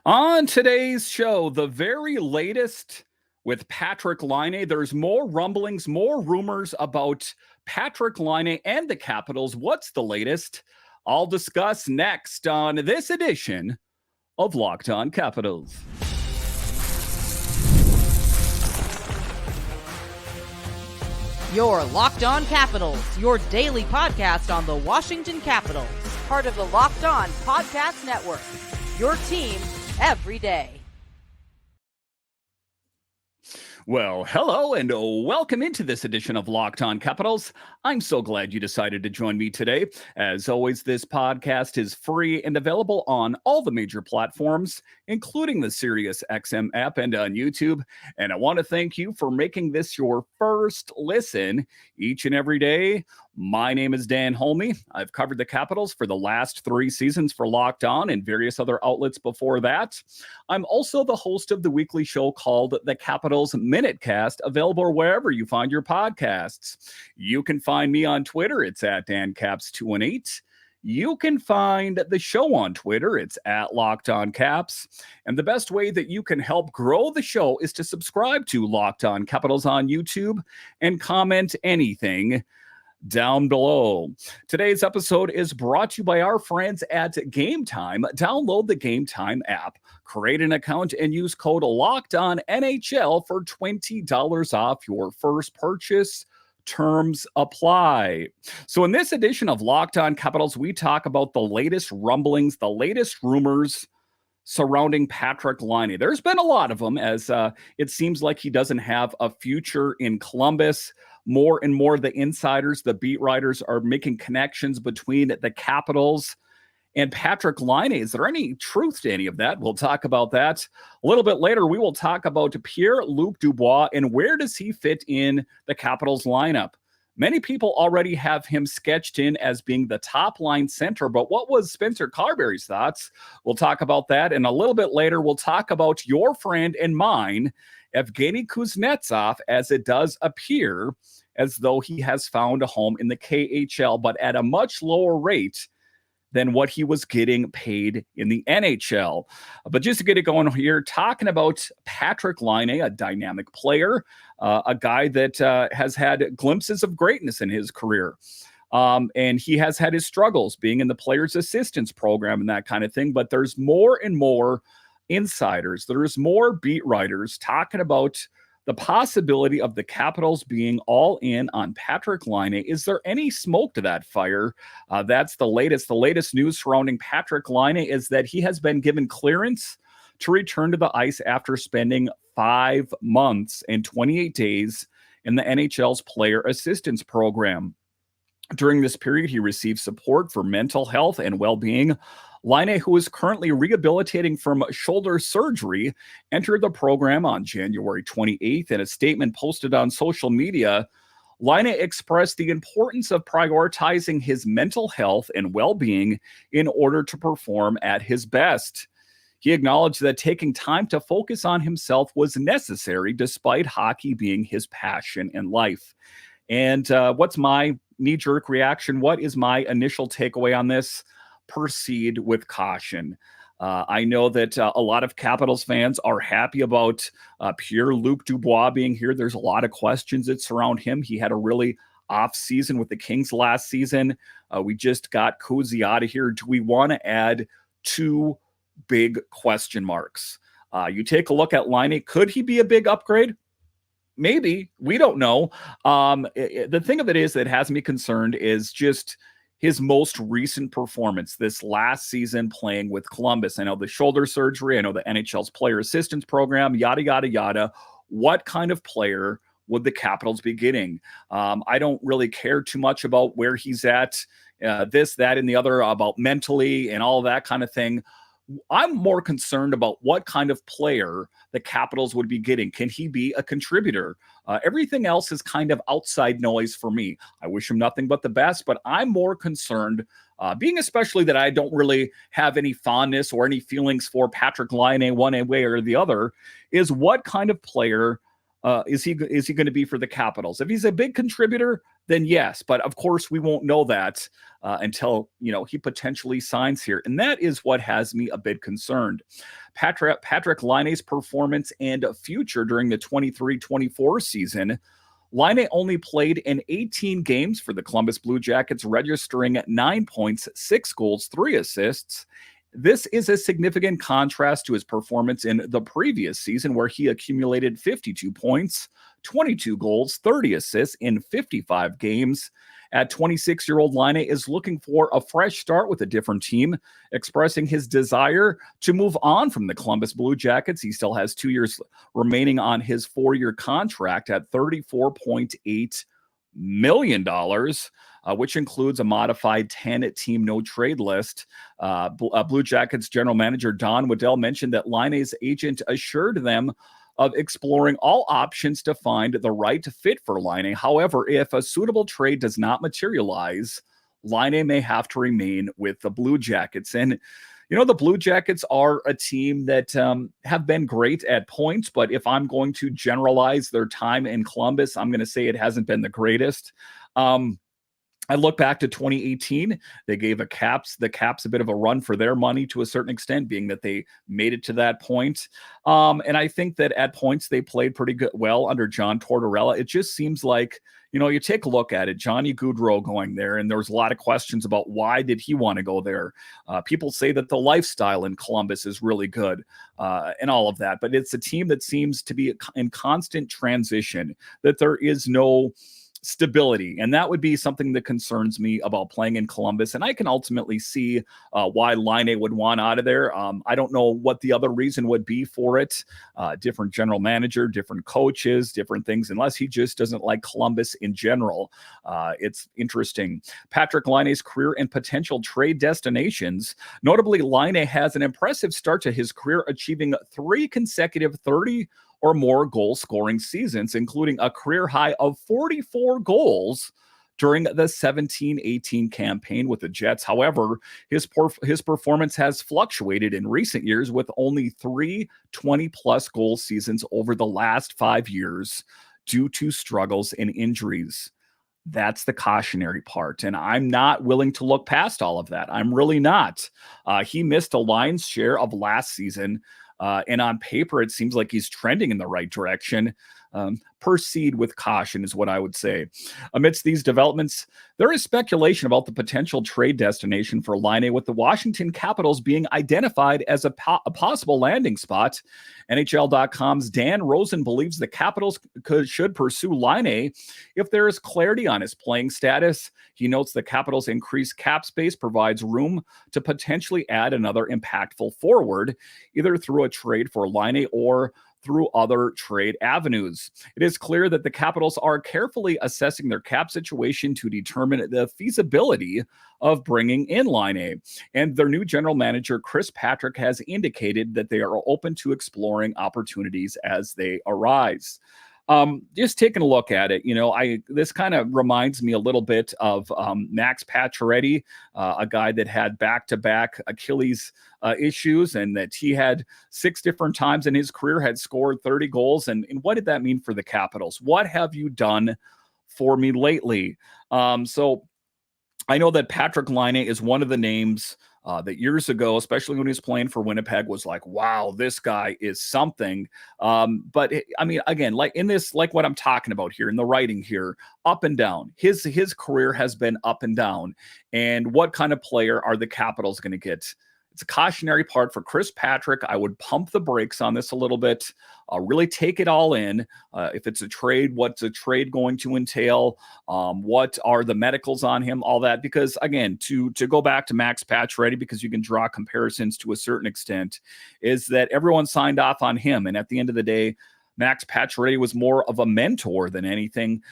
On today's show, the very latest with Patrik Laine. There's more rumblings, more rumors about Patrik Laine and the Capitals. What's the latest? I'll discuss next on this edition of Locked On Capitals. Your Locked On Capitals, your daily podcast on the Washington Capitals. Part of the Locked On Podcast Network. Your team every day. Well, hello and welcome into this edition of Locked On Capitals. I'm so glad you decided to join me today. As always, this podcast is free and available on all the major platforms, including the SiriusXM app and on YouTube. And I want to thank you for making this your first listen each and every day. My name is Dan Holme. I've covered the Capitals for the last 3 seasons for Locked On and various other outlets before that. I'm also the host of the weekly show called The Capitals Minutecast, available wherever you find your podcasts. You can find me on Twitter. It's at DanCaps218. You can find the show on Twitter. It's at Locked On Caps. And the best way that you can help grow the show is to subscribe to Locked On Capitals on YouTube and comment anything down below. Today's episode is brought to you by our friends at Game Time. Download the Game Time app, create an account, and use code LOCKEDONNHL for $20 off your first purchase. Terms apply. So in this edition of Locked On Capitals, we talk about the latest rumblings, the latest rumors surrounding Patrik Laine. There's been a lot of them, as it seems like he doesn't have a future in Columbus. More and more of the insiders, the beat writers, are making connections between the Capitals and Patrik Laine. Is there any truth to any of that? We'll talk about that. A little bit later, we will talk about Pierre-Luc Dubois and where does he fit in the Capitals lineup. Many people already have him sketched in as being the top line center, but what was Spencer Carberry's thoughts? We'll talk about that. And a little bit later, we'll talk about your friend and mine, Evgeny Kuznetsov, as it does appear as though he has found a home in the KHL, but at a much lower rate than what he was getting paid in the NHL. But just to get it going here, talking about Patrik Laine, a dynamic player, a guy that has had glimpses of greatness in his career. And he has had his struggles being in the players' assistance program and that kind of thing. But there's more and more insiders, there's more beat writers talking about the possibility of the Capitals being all in on Patrik Laine. Is there any smoke to that fire? That's the latest. The latest news surrounding Patrik Laine is that he has been given clearance to return to the ice after spending 5 months and 28 days in the NHL's player assistance program. During this period, he received support for mental health and well-being. Laine, who is currently rehabilitating from shoulder surgery, entered the program on January 28th. In a statement posted on social media, Laine expressed the importance of prioritizing his mental health and well-being in order to perform at his best. He acknowledged that taking time to focus on himself was necessary despite hockey being his passion in life. And what's my knee-jerk reaction? What is my initial takeaway on this? Proceed with caution. I know that a lot of Capitals fans are happy about Pierre-Luc Dubois being here. There's a lot of questions that surround him. He had a really off season with the Kings last season. We just got Cozy out of here. Do we want to add 2 big question marks? You take a look at Laine. Could he be a big upgrade? Maybe. We don't know. The thing of it is that has me concerned is just his most recent performance this last season playing with Columbus. I know the shoulder surgery, I know the NHL's player assistance program, yada, yada, yada. What kind of player would the Capitals be getting? I don't really care too much about where he's at, this, that, and the other, about mentally and all that kind of thing. I'm more concerned about what kind of player the Capitals would be getting. Can he be a contributor? Everything else is kind of outside noise for me. I wish him nothing but the best, but I'm more concerned, being especially that I don't really have any fondness or any feelings for Patrik Laine one way or the other, is what kind of player is he going to be for the Capitals? If he's a big contributor, then yes. But of course, we won't know that until he potentially signs here, and that is what has me a bit concerned. Patrik Laine's performance and future during the 23-24 season. Laine only played in 18 games for the Columbus Blue Jackets, registering 9 points, 6 goals, 3 assists. This is a significant contrast to his performance in the previous season, where he accumulated 52 points, 22 goals, 30 assists in 55 games. At 26-year-old Laine is looking for a fresh start with a different team, expressing his desire to move on from the Columbus Blue Jackets. He still has 2 years remaining on his 4-year contract at $34.8 million, which includes a modified 10-team no-trade list. Blue Jackets general manager Don Waddell mentioned that Laine's agent assured them of exploring all options to find the right fit for Laine. However, if a suitable trade does not materialize, Laine may have to remain with the Blue Jackets. And, the Blue Jackets are a team that have been great at points, but if I'm going to generalize their time in Columbus, I'm going to say it hasn't been the greatest. I look back to 2018. They gave the Caps a bit of a run for their money to a certain extent, being that they made it to that point. And I think that at points they played pretty well under John Tortorella. It just seems like, you take a look at it, Johnny Gaudreau going there, and there was a lot of questions about why did he want to go there. People say that the lifestyle in Columbus is really good and all of that, but it's a team that seems to be in constant transition, that there is no stability. And that would be something that concerns me about playing in Columbus. And I can ultimately see why Laine would want out of there. I don't know what the other reason would be for it. Different general manager, different coaches, different things, unless he just doesn't like Columbus in general. It's interesting. Patrik Laine's career and potential trade destinations. Notably, Laine has an impressive start to his career, achieving 3 consecutive 30 or more goal scoring seasons, including a career high of 44 goals during the 17-18 campaign with the Jets. However, his performance has fluctuated in recent years, with only 3 20-plus goal seasons over the last 5 years due to struggles and injuries. That's the cautionary part, and I'm not willing to look past all of that. I'm really not. He missed a lion's share of last season, and on paper, it seems like he's trending in the right direction. Proceed with caution is what I would say. Amidst these developments, there is speculation about the potential trade destination for Laine, with the Washington Capitals being identified as a possible landing spot. NHL.com's Dan Rosen believes the Capitals should pursue Laine if there is clarity on his playing status. He notes the Capitals' increased cap space provides room to potentially add another impactful forward, either through a trade for Laine or through other trade avenues. It is clear that the Capitals are carefully assessing their cap situation to determine the feasibility of bringing in Laine. And their new general manager, Chris Patrick, has indicated that they are open to exploring opportunities as they arise. Just taking a look at it, this kind of reminds me a little bit of Max Pacioretty, a guy that had back-to-back Achilles issues, and that he had 6 different times in his career had scored 30 goals. And what did that mean for the Capitals? What have you done for me lately? So I know that Patrik Laine is one of the names that years ago, especially when he was playing for Winnipeg, was like, wow, this guy is something. But again, like in this, like what I'm talking about here in the writing here, up and down. His career has been up and down. And what kind of player are the Capitals going to get? It's a cautionary part for Chris Patrick. I would pump the brakes on this a little bit. Really take it all in. If it's a trade, what's a trade going to entail? What are the medicals on him? All that. Because, again, to go back to Max Pacioretty, because you can draw comparisons to a certain extent, is that everyone signed off on him. And at the end of the day, Max Pacioretty was more of a mentor than anything.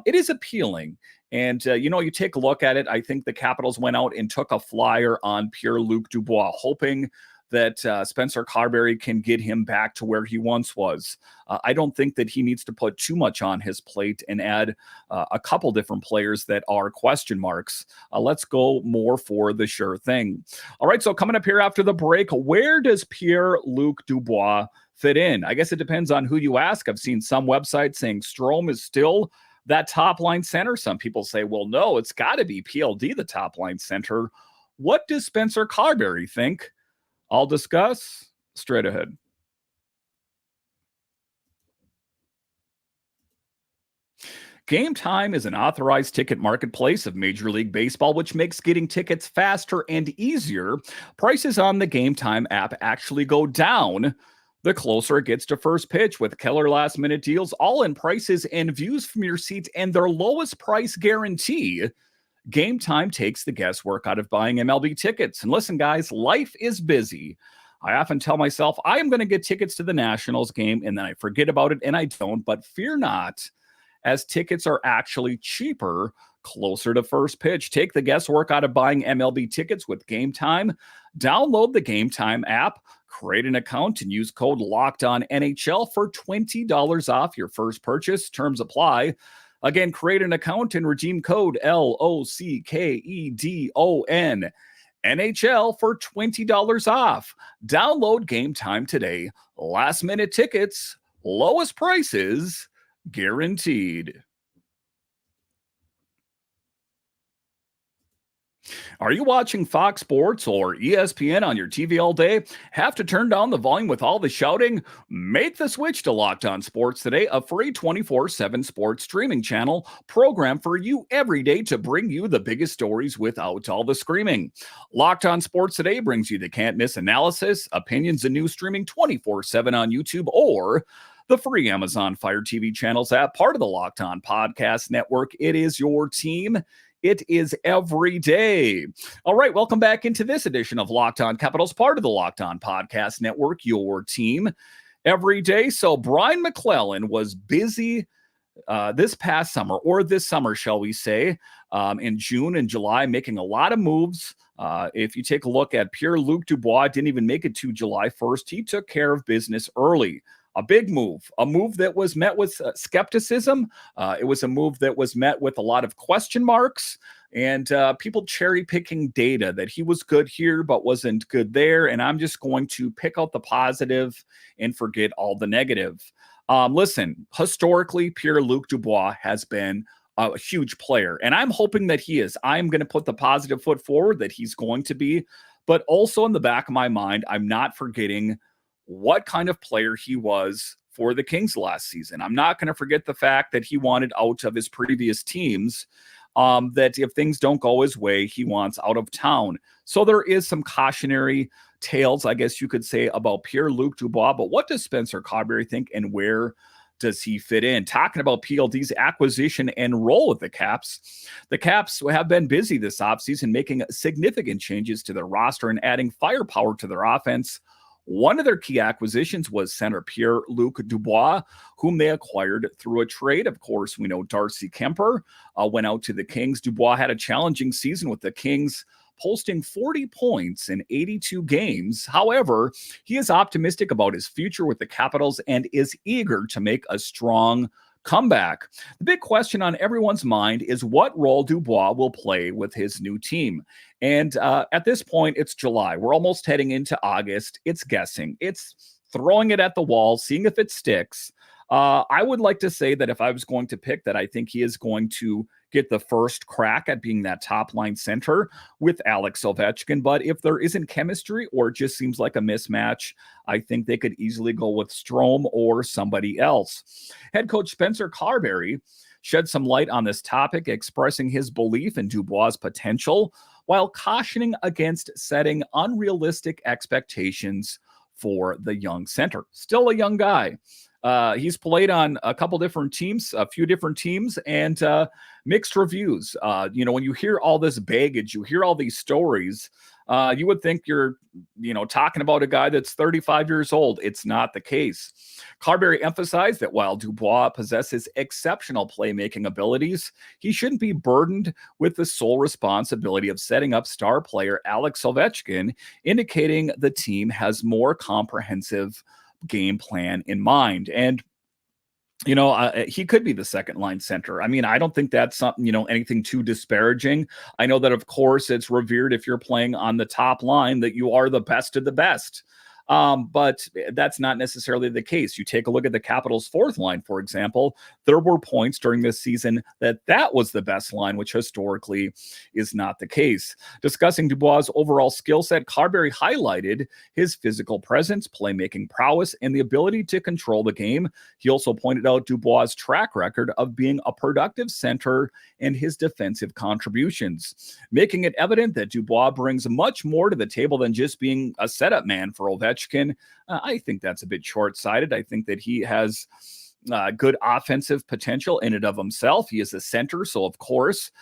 It is appealing. And, you take a look at it. I think the Capitals went out and took a flyer on Pierre-Luc Dubois, hoping that Spencer Carberry can get him back to where he once was. I don't think that he needs to put too much on his plate and add a couple different players that are question marks. Let's go more for the sure thing. All right, so coming up here after the break, where does Pierre-Luc Dubois fit in? I guess it depends on who you ask. I've seen some websites saying Strome is still that top line center. Some people say, well, no, it's got to be PLD, the top line center. What does Spencer Carberry think? I'll discuss straight ahead. Game Time is an authorized ticket marketplace of Major League Baseball, which makes getting tickets faster and easier. Prices on the Game Time app actually go down the closer it gets to first pitch, with killer last-minute deals, all-in prices and views from your seat, and their lowest price guarantee. Game Time takes the guesswork out of buying MLB tickets. And listen, guys, life is busy. I often tell myself I am going to get tickets to the Nationals game, and then I forget about it, and I don't. But fear not, as tickets are actually cheaper closer to first pitch. Take the guesswork out of buying MLB tickets with Game Time. Download the Game Time app, create an account, and use code LOCKEDONNHL for $20 off your first purchase. Terms apply. Again, create an account and redeem code LOCKEDON NHL for $20 off. Download Game Time today. Last minute tickets, lowest prices guaranteed. Are you watching Fox Sports or ESPN on your TV all day? Have to turn down the volume with all the shouting? Make the switch to Locked On Sports today, a free 24/7 sports streaming channel programmed for you every day to bring you the biggest stories without all the screaming. Locked On Sports today brings you the can't-miss analysis, opinions, and news streaming 24/7 on YouTube or the free Amazon Fire TV channels app, part of the Locked On Podcast Network. It is your team. It is every day. All right, welcome back into this edition of Locked On Capitals, part of the Locked On Podcast Network, your team every day. So Brian McClellan was busy this past summer, or this summer, shall we say, in June and July, making a lot of moves. If you take a look at Pierre-Luc Dubois, didn't even make it to July 1st. He took care of business early. A big move, a move that was met with skepticism. It was a move that was met with a lot of question marks and people cherry picking data that he was good here but wasn't good there. And I'm just going to pick out the positive and forget all the negative. Listen, historically, Pierre-Luc Dubois has been a huge player, and I'm hoping that he is. I'm going to put the positive foot forward that he's going to be, but also in the back of my mind, I'm not forgetting what kind of player he was for the Kings last season. I'm not going to forget the fact that he wanted out of his previous teams, that if things don't go his way, he wants out of town. So there is some cautionary tales, I guess you could say, about Pierre-Luc Dubois. But what does Spencer Carberry think, and where does he fit in? Talking about PLD's acquisition and role with the Caps. The Caps have been busy this offseason, making significant changes to their roster and adding firepower to their offense. One of their key acquisitions was center Pierre-Luc Dubois, whom they acquired through a trade. Of course, we know Darcy Kemper went out to the Kings. Dubois had a challenging season with the Kings, posting 40 points in 82 games. However, he is optimistic about his future with the Capitals and is eager to make a strong comeback. The big question on everyone's mind is what role Dubois will play with his new team. And at this point, it's July. We're almost heading into August. It's guessing. It's throwing it at the wall, seeing if it sticks. I would like to say that if I was going to pick, that I think he is going to get the first crack at being that top line center with Alex Ovechkin. But if there isn't chemistry or it just seems like a mismatch, I think they could easily go with Strome or somebody else. Head coach Spencer Carberry shed some light on this topic, expressing his belief in Dubois' potential while cautioning against setting unrealistic expectations for the young center. Still a young guy. He's played on a couple different teams, a few different teams, and mixed reviews. When you hear all this baggage, you hear all these stories, you would think you're, talking about a guy that's 35 years old. It's not the case. Carberry emphasized that while Dubois possesses exceptional playmaking abilities, he shouldn't be burdened with the sole responsibility of setting up star player Alex Ovechkin, indicating the team has more comprehensive game plan in mind. And he could be the second line center. I mean, I don't think that's something, anything too disparaging. I know that, of course, it's revered if you're playing on the top line that you are the best of the best. But that's not necessarily the case. You take a look at the Capitals' fourth line, for example. There were points during this season that was the best line, which historically is not the case. Discussing Dubois' overall skill set, Carberry highlighted his physical presence, playmaking prowess, and the ability to control the game. He also pointed out Dubois' track record of being a productive center and his defensive contributions, making it evident that Dubois brings much more to the table than just being a setup man for Ovechkin. I think that's a bit short-sighted. I think that he has good offensive potential in and of himself. He is a center, so of course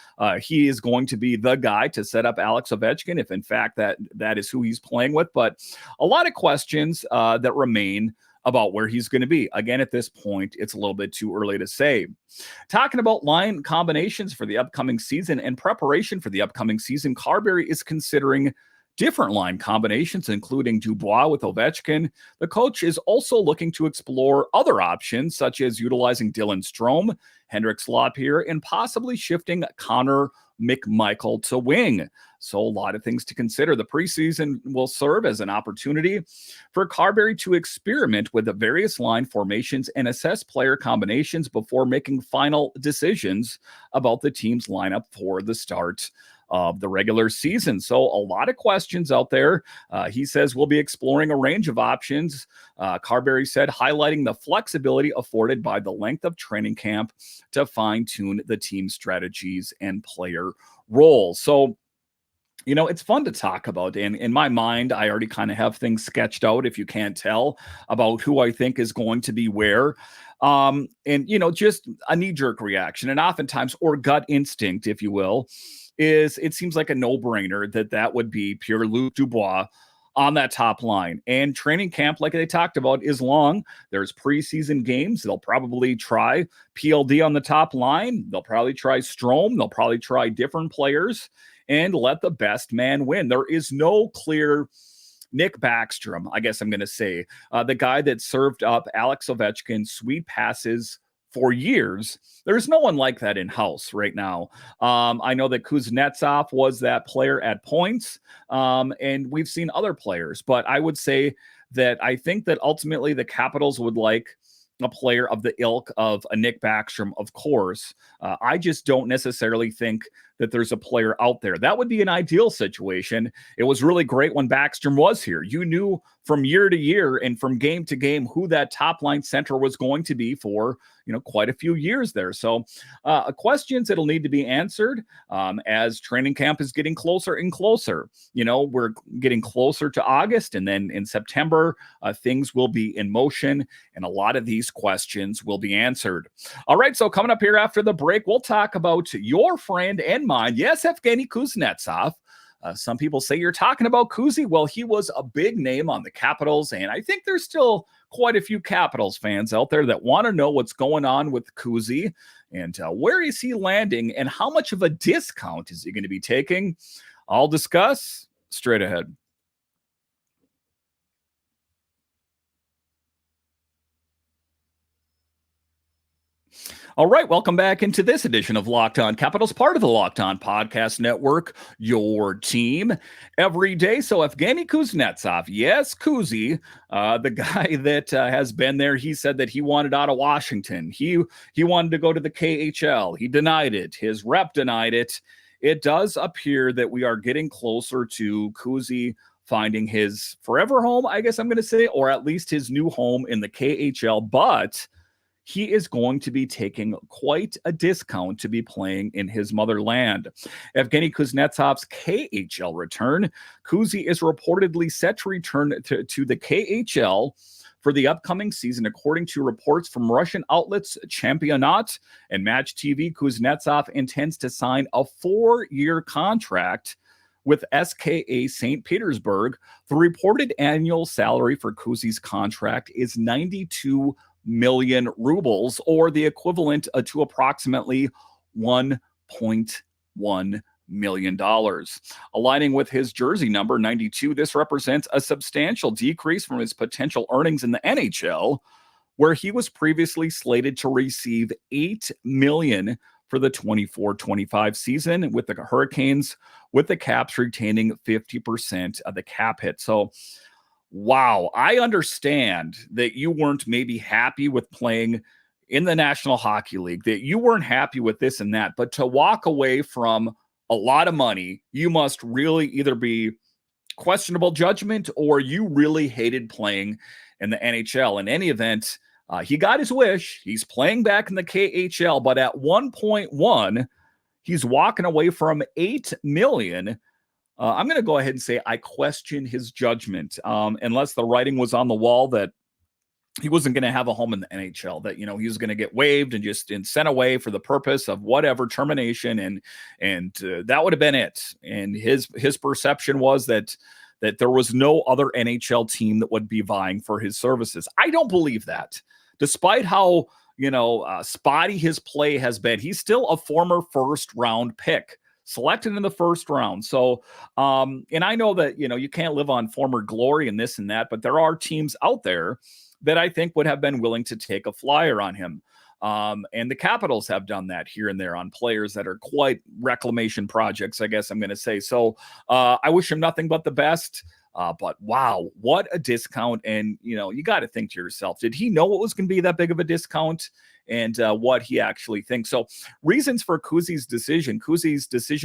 he is going to be the guy to set up Alex Ovechkin if in fact that is who he's playing with. But a lot of questions that remain about where he's going to be. Again, at this point, it's a little bit too early to say. Talking about line combinations for the upcoming season and preparation for the upcoming season, Carberry is considering different line combinations, including Dubois with Ovechkin. The coach is also looking to explore other options, such as utilizing Dylan Strome, Henrik Slotpier, and possibly shifting Connor McMichael to wing. So a lot of things to consider. The preseason will serve as an opportunity for Carberry to experiment with the various line formations and assess player combinations before making final decisions about the team's lineup for the start of the regular season. So a lot of questions out there. He says we'll be exploring a range of options. Carberry said, highlighting the flexibility afforded by the length of training camp to fine-tune the team's strategies and player roles. So, it's fun to talk about. And in my mind, I already kind of have things sketched out, if you can't tell, about who I think is going to be where. Just a knee-jerk reaction, and oftentimes, or gut instinct, if you will, is it seems like a no-brainer that would be Pierre-Luc Dubois on that top line. And training camp, like they talked about, is long. There's preseason games. They'll probably try PLD on the top line. They'll probably try Strome. They'll probably try different players and let the best man win. There is no clear Nick Backstrom, I guess I'm going to say, the guy that served up Alex Ovechkin sweet passes for years. There's no one like that in-house right now. I know that Kuznetsov was that player at points, and we've seen other players, but I would say that I think that ultimately the Capitals would like a player of the ilk of a Nick Backstrom, of course. I just don't necessarily think that there's a player out there. That would be an ideal situation. It was really great when Backstrom was here. You knew from year to year and from game to game who that top line center was going to be for, quite a few years there. So questions that'll need to be answered as training camp is getting closer and closer. We're getting closer to August, and then in September, things will be in motion, and a lot of these questions will be answered. All right, so coming up here after the break, we'll talk about your friend and mine. Yes, Evgeny Kuznetsov. Some people say you're talking about Kuzi. Well, he was a big name on the Capitals, and I think there's still quite a few Capitals fans out there that want to know what's going on with Kuzi and where is he landing and how much of a discount is he going to be taking. I'll discuss straight ahead. All right, welcome back into this edition of Locked On Capitals, part of the Locked On Podcast Network, your team every day. So Evgeny Kuznetsov, yes, Kuzi, the guy that has been there, he said that he wanted out of Washington. He wanted to go to the KHL. He denied it. His rep denied it. It does appear that we are getting closer to Kuzi finding his forever home, I guess I'm going to say, or at least his new home in the KHL, but he is going to be taking quite a discount to be playing in his motherland. Evgeny Kuznetsov's KHL return. Kuzi is reportedly set to return to the KHL for the upcoming season. According to reports from Russian outlets Championat and Match TV, Kuznetsov intends to sign a 4-year contract with SKA Saint Petersburg. The reported annual salary for Kuzi's contract is 92 million rubles, or the equivalent to approximately $1.1 million. Aligning with his jersey number 92, this represents a substantial decrease from his potential earnings in the NHL, where he was previously slated to receive $8 million for the 24-25 season with the Hurricanes, with the Caps retaining 50% of the cap hit. So, wow, I understand that you weren't maybe happy with playing in the National Hockey League, that you weren't happy with this and that, but to walk away from a lot of money, you must really either be questionable judgment or you really hated playing in the NHL. In any event, he got his wish. He's playing back in the KHL, but at 1.1, he's walking away from $8 million. I'm going to go ahead and say I question his judgment, unless the writing was on the wall that he wasn't going to have a home in the NHL, that, he was going to get waived and just sent away for the purpose of whatever termination. And that would have been it. And his perception was that there was no other NHL team that would be vying for his services. I don't believe that. Despite how, spotty his play has been, he's still a former first-round pick, selected in the first round. So, and I know that, you can't live on former glory and this and that, but there are teams out there that I think would have been willing to take a flyer on him. And the Capitals have done that here and there on players that are quite reclamation projects, I guess I'm going to say. So I wish him nothing but the best. But wow, what a discount. And, you got to think to yourself, did he know it was going to be that big of a discount? And what he actually thinks. So reasons for Kuzi's decision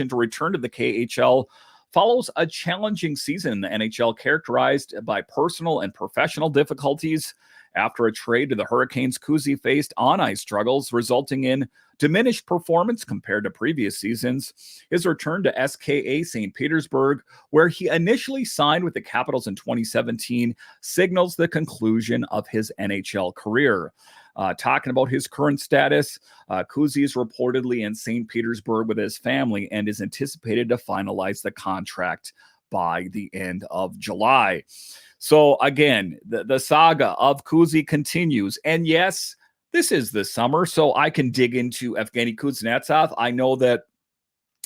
to return to the KHL follows a challenging season in the NHL characterized by personal and professional difficulties. After a trade to the Hurricanes, Kuzi faced on-ice struggles, resulting in diminished performance compared to previous seasons. His return to SKA Saint Petersburg, where he initially signed with the Capitals in 2017, signals the conclusion of his NHL career. Talking about his current status, Kuzi is reportedly in St. Petersburg with his family and is anticipated to finalize the contract by the end of July. So again, the saga of Kuzi continues. And yes, this is the summer, so I can dig into Evgeny Kuznetsov. I know that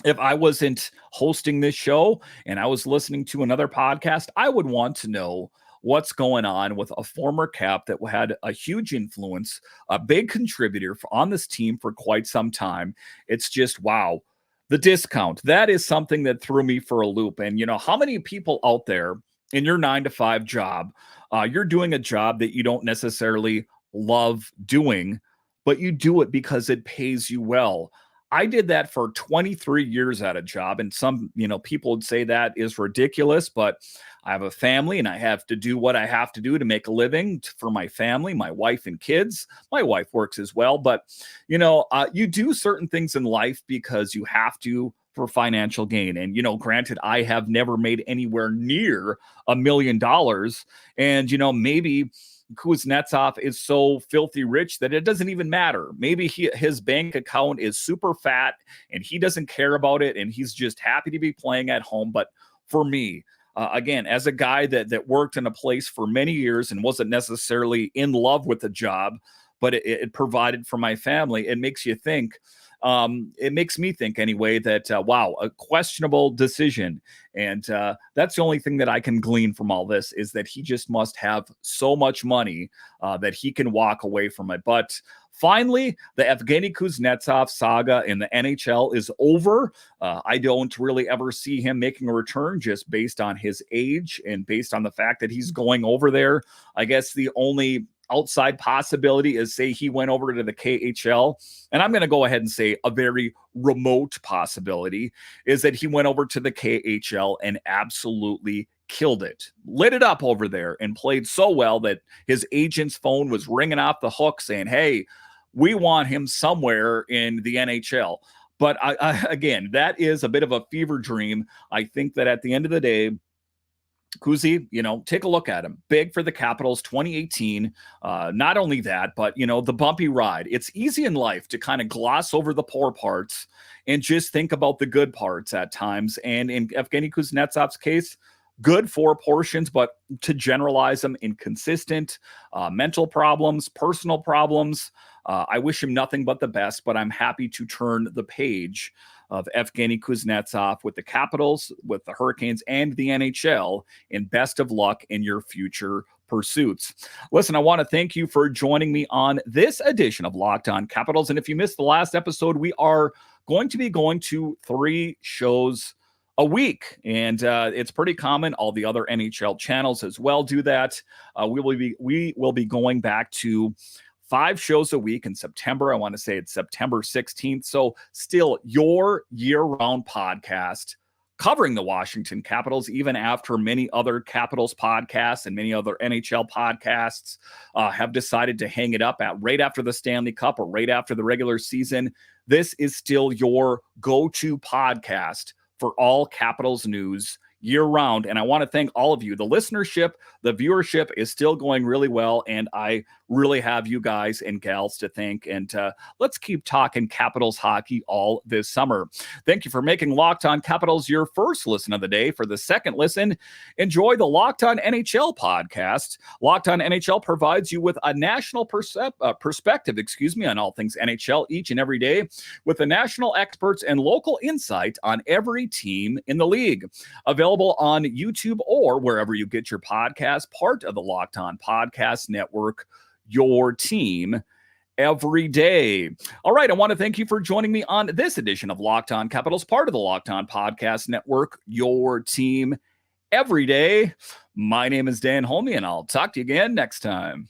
if I wasn't hosting this show and I was listening to another podcast, I would want to know what's going on with a former Cap that had a huge influence, a big contributor on this team for quite some time. It's just, wow, the discount. That is something that threw me for a loop. And, how many people out there in your 9-to-5 job, you're doing a job that you don't necessarily love doing, but you do it because it pays you well. I did that for 23 years at a job, and some, people would say that is ridiculous, but I have a family and I have to do what I have to do to make a living for my family, my wife and kids. My wife works as well, but you do certain things in life because you have to for financial gain. And, granted, I have never made anywhere near $1 million. And, maybe Kuznetsov is so filthy rich that it doesn't even matter. Maybe his bank account is super fat and he doesn't care about it. And he's just happy to be playing at home. But for me, again, as a guy that worked in a place for many years and wasn't necessarily in love with the job, but it provided for my family, it makes you think. It makes me think anyway that, wow, a questionable decision. And that's the only thing that I can glean from all this is that he just must have so much money that he can walk away from it. But finally, the Evgeny Kuznetsov saga in the NHL is over. I don't really ever see him making a return just based on his age and based on the fact that he's going over there. I guess the only outside possibility is, say, he went over to the KHL, and I'm going to go ahead and say a very remote possibility is that he went over to the KHL and absolutely killed it, lit it up over there, and played so well that his agent's phone was ringing off the hook saying, hey, we want him somewhere in the NHL. But again, that is a bit of a fever dream. I think that at the end of the day, Kuzi, take a look at him. Big for the Capitals, 2018. Not only that, but, the bumpy ride. It's easy in life to kind of gloss over the poor parts and just think about the good parts at times. And in Evgeny Kuznetsov's case, good for portions, but to generalize them, inconsistent, mental problems, personal problems. I wish him nothing but the best, but I'm happy to turn the page of Evgeny Kuznetsov with the Capitals, with the Hurricanes, and the NHL. And best of luck in your future pursuits. Listen, I want to thank you for joining me on this edition of Locked On Capitals. And if you missed the last episode, we are going to be going to 3 shows a week, and it's pretty common. All the other NHL channels as well do that. We will be going back to 5 shows a week in September. I want to say it's September 16th. So still your year-round podcast covering the Washington Capitals, even after many other Capitals podcasts and many other NHL podcasts have decided to hang it up at right after the Stanley Cup or right after the regular season. This is still your go-to podcast for all Capitals news year-round. And I want to thank all of you. The listenership, the viewership is still going really well, and I really have you guys and gals to thank. And let's keep talking Capitals hockey all this summer. Thank you for making Locked On Capitals your first listen of the day. For the second listen, enjoy the Locked On NHL podcast. Locked On NHL provides you with a national perspective, on all things NHL each and every day, with the national experts and local insight on every team in the league. Available on YouTube or wherever you get your podcast, part of the Locked On Podcast Network, your team every day. All right, I want to thank you for joining me on this edition of Locked On Capitals, part of the Locked On Podcast Network, your team every day. My name is Dan Holme, and I'll talk to you again next time.